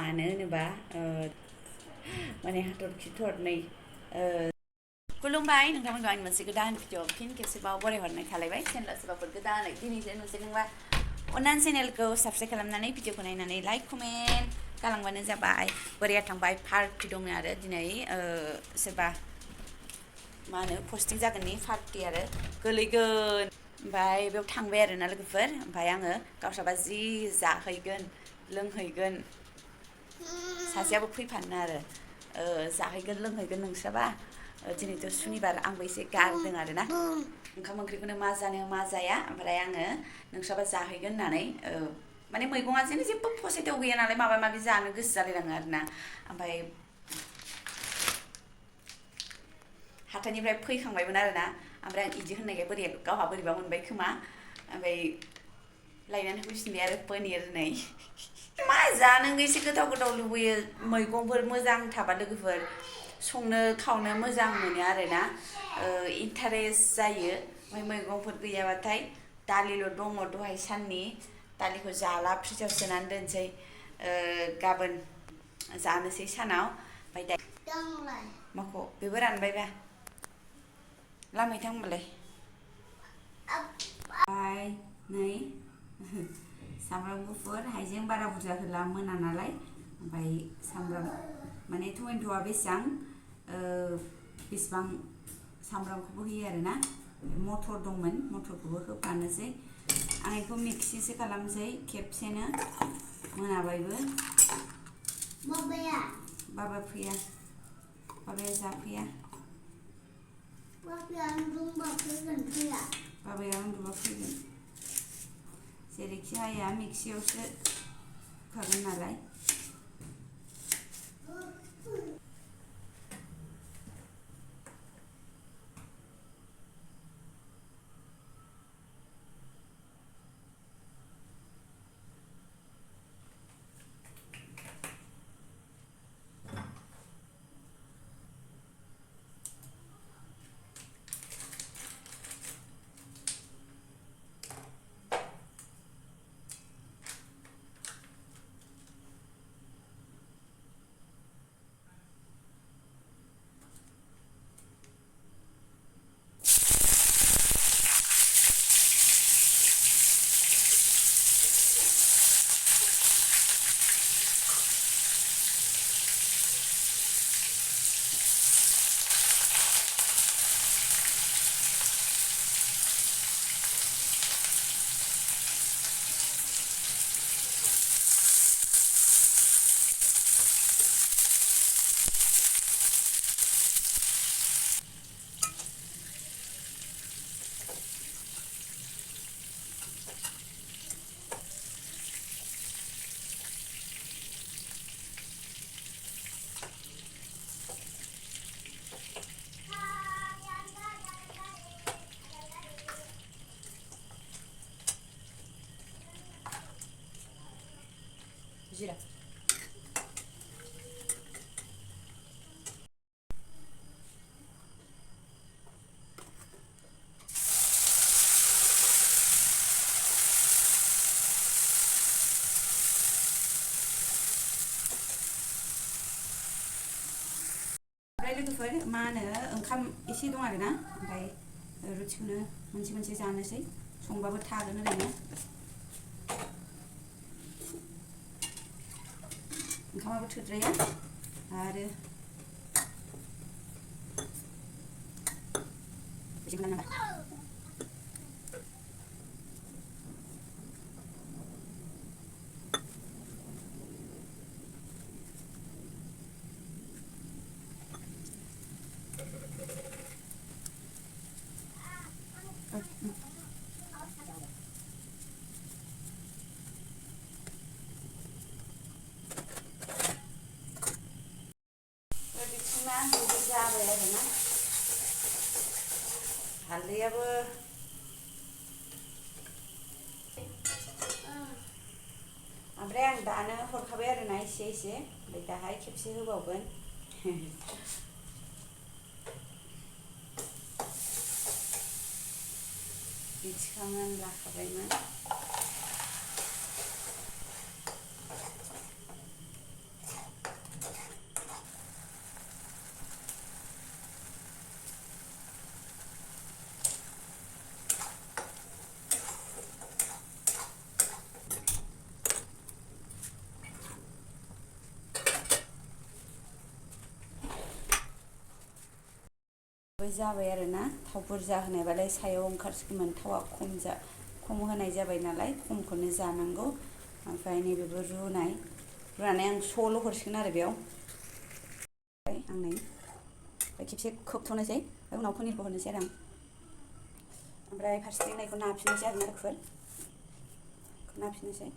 मानो होनोबा माने हाथरखि थरनै खुलुमबाय नोंथांमोनखौ आंनि मोनसे गोदान भिडिअ फिन खेबसेबाव बरायहरनाय थालायबाय चेनेला सोरबाफोर गोदानै दिनैसो नुसैदोंबा अन्नानै चेनेलखौ साबस्क्राइब खालामनानै भिडिअखौ नायनानै लाइक कमेन्ट गालांबानो जाबाय। बोराया थांबाय पार्टि दङ आरो दिनै सोरबा मा होनो पस्टिं जागोननि पार्टि आरो गोलैगोन ओमफ्राय बेयाव थांबाय आरोना लोगोफोर ओमफ्राय आङो गावस्राबा जि जाहैगोन लोंहैगोन सासेयाबो फैफानो आरो जाहैगोन लोंहैगोन नोंस्राबा दिनैथ' सुनिबार आंबो एसे गारदों आरोना ओंखाम ओंख्रिखौनो मा जानो मा जाया ओमफ्राय आङो नोंस्राबा जाहैगोन होननानै माने मैगङा जेन जेबो पसायथाव गैया नालाय माबा माबि जानो गोसो जालायलाङो आरोना ओमफ्राय हाथाइनिफ्राय फैखांबायमोन आरोना ओमफ्राय आं इदि होननायखाय बोरैया गावहा बोरैबा मोनबाय खोमा ओमफ्राय लायनानै होफैफिनबाय आरो पनिर नै मा जानो एसे गोथाव गोथाव लुबैयो मैगंफोर मोजां थाबा लोगोफोर संनो खावनो मोजां मोनो आरोना इन्टारेस्ट जायो ओमफ्राय मैगंफोर गैयाबाथाय दालिल' दङ दहाय साननि दालिखौ जाला फ्रिजाव सोनानै दोनसै गाबोन जानोसै सानाव ओमफ्राय दा माखौ बेबो रानबायबा लामहैथां होनबालाय ओमफ्राय नै सामब्राम गुफुर हाइजें बारा बुरजा होला मोना नालाय ओमफ्राय सामब्राम माने टमेट'आ बेसेबां सामब्रामखौबो होयो आरोना मटर दंमोन मटरखौबो होफानोसै आं बेखौ मिक्सिसो खालामसै खेबसेनो मोनाबायबो बाबा फैया बाबाया जाफैया बाबाया उन्दुबा फैगोन जेरैखि हाया मिक्सियावसो होखागोन नालाय जिरा ओमफ्राय लोगोफोर मा होनो ओंखाम एसे दं आरोना ओमफ्राय रुटिखौनो मोनसे मोनसे जानोसै संबाबो थागोन ओरैनो ओंखामाबो थोद्राया आरो जाबाय आरोना हालदैयाबो ओमफ्राय आं दानो हरखाबाय आरोना एसे एसे ओमफ्राय दाहाय खेबसे होबावगोन बिथिखांनानै लाखाबायमोन जाबाय आरोना थाव बुरजा होनायबालाय सायाव ओंखारसिगोन थावा खम होनाय जाबाय नालाय खमखौनो जानांगौ ओमफ्राय नैबेबो रुनानै आं सल' हरसिगोन आरो बेयाव आं नै खेबसे खोबथ'नोसै उनाव पनिरखौ होनोसै आरो आं ओमफ्राय फारसेथिं नायखौ नाफिननोसै आरोना नाफिननोसै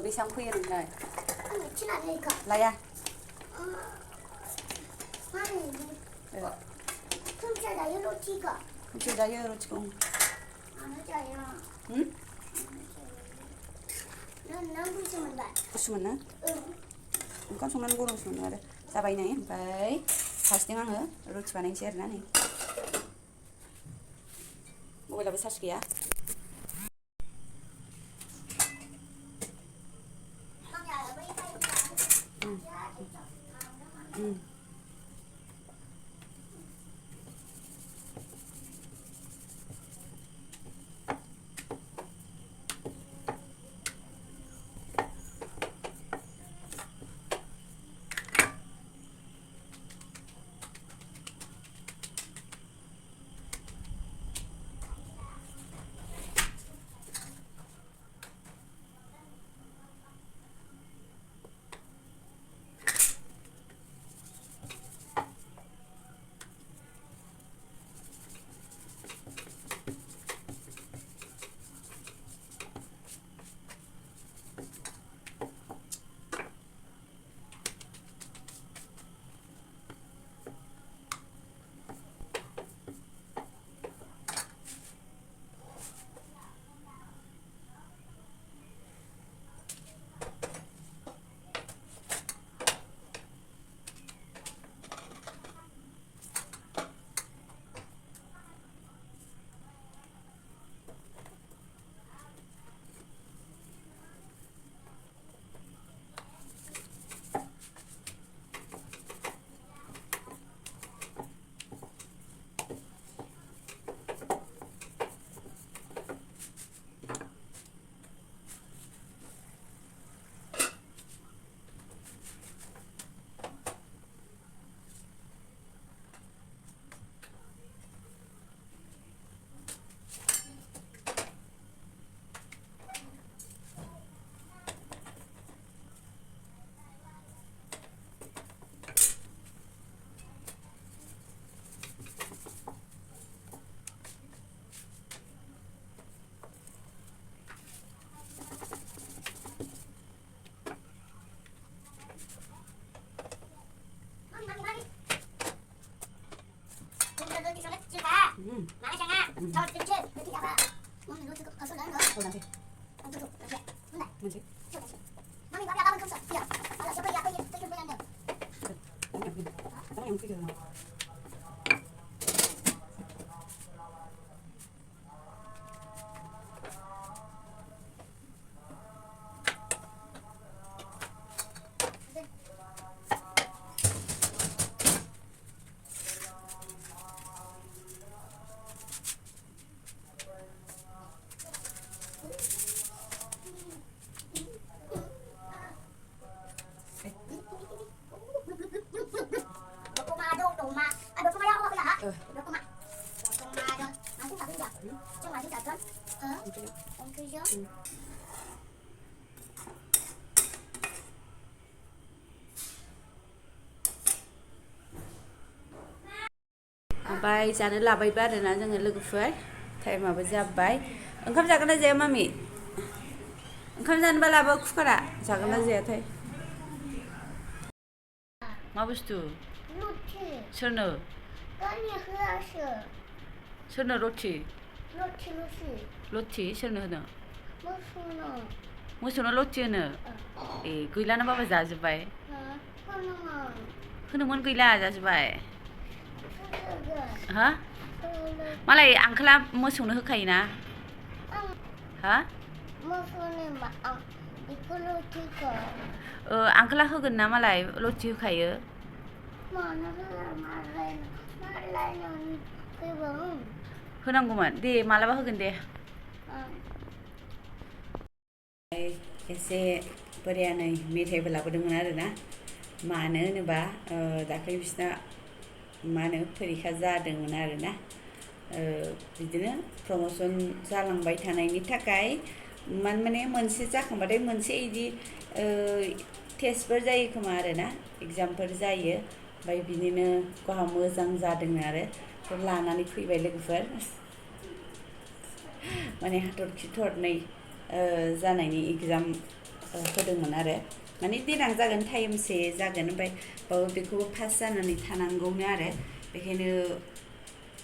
बेसेबां फैयो नोंलाय लाया खोमसे जायो रुटिखौ गुसु मोनो ओंखाम संनानै गरमसो मोनो आरो जाबाय नै ओमफ्राय फारसेथिं आङो रुटि बानायनोसै आरोना नै मबाइलाबो चार्ज गैया ओमफ्राय जानो लाबायबा आरोना जोङो लोगोफोर टाइमाबो जाबाय ओंखाम जागोन ना जाया मामि ओंखाम जानोबा लाबो कुकारा जागोन ना जायाथाय मा बुस्थु सोरनो सोरनो रथि लथि सोरनो होनो मोसौनो लथि होनो ए गैलाना बाबा जाजोब्बाय होनोमोन गैला जाजोब्बाय हा मालाय आंखाला मोसौनो होखायोना हा आंखाला होगोन ना मालाय लथि होखायो होनांगौमोन दे मालाबा होगोन दे एसे बोराया नै मेथाइबो लाबोदोंमोन आरोना मानो होनोबा दाख्लै बिसिना मा होनो फरिखा जादोंमोन आरोना बिदिनो प्रमसन जालांबाय थानायनि थाखाय माने मोनसे जाखांबाथाय मोनसे इदि टेस्टफोर जायो खोमा आरोना एग्जामफोर जायो ओमफ्राय बिनिनो गावहा मोजां जादों आरो लानानै फैबाय लोगोफोर माने हाथरखि थरनै जानायनि एग्जाम होदोंमोन आरो माने देनां जागोन टाइमसे जागोन ओमफ्राय बेखौबो पास जानानै थानांगौनो आरो बेखायनो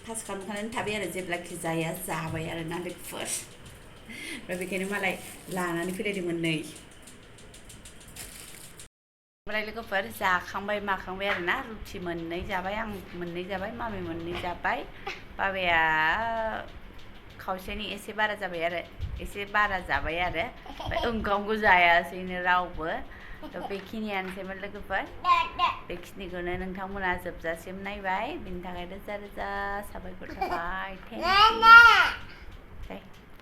पास खालामखानानै थाबाय आरो जेब्लाखि जाया जाबाय आरो ना लोगोफोर ओमफ्राय बेखायनो मालाय लानानै फैलायदोंमोन नै ओमफ्राय लोगोफोर जाखांबाय माखांबाय आरो ना रुथि मोननै जाबाय आं मोननै जाबाय मामि मोननै जाबाय बाबाया खावसेनि एसे बारा जाबाय आरो एसे बारा जाबाय आरो ओंखामखौ जायासैनो रावबो बेखिनियानोसैमोन लोगोफोर बेखिनिखौनो नोंथांमोना जोबजासिम नायबाय बिनि थाखाय रोजा रोजा साबायखर थाबाय थेंक इउ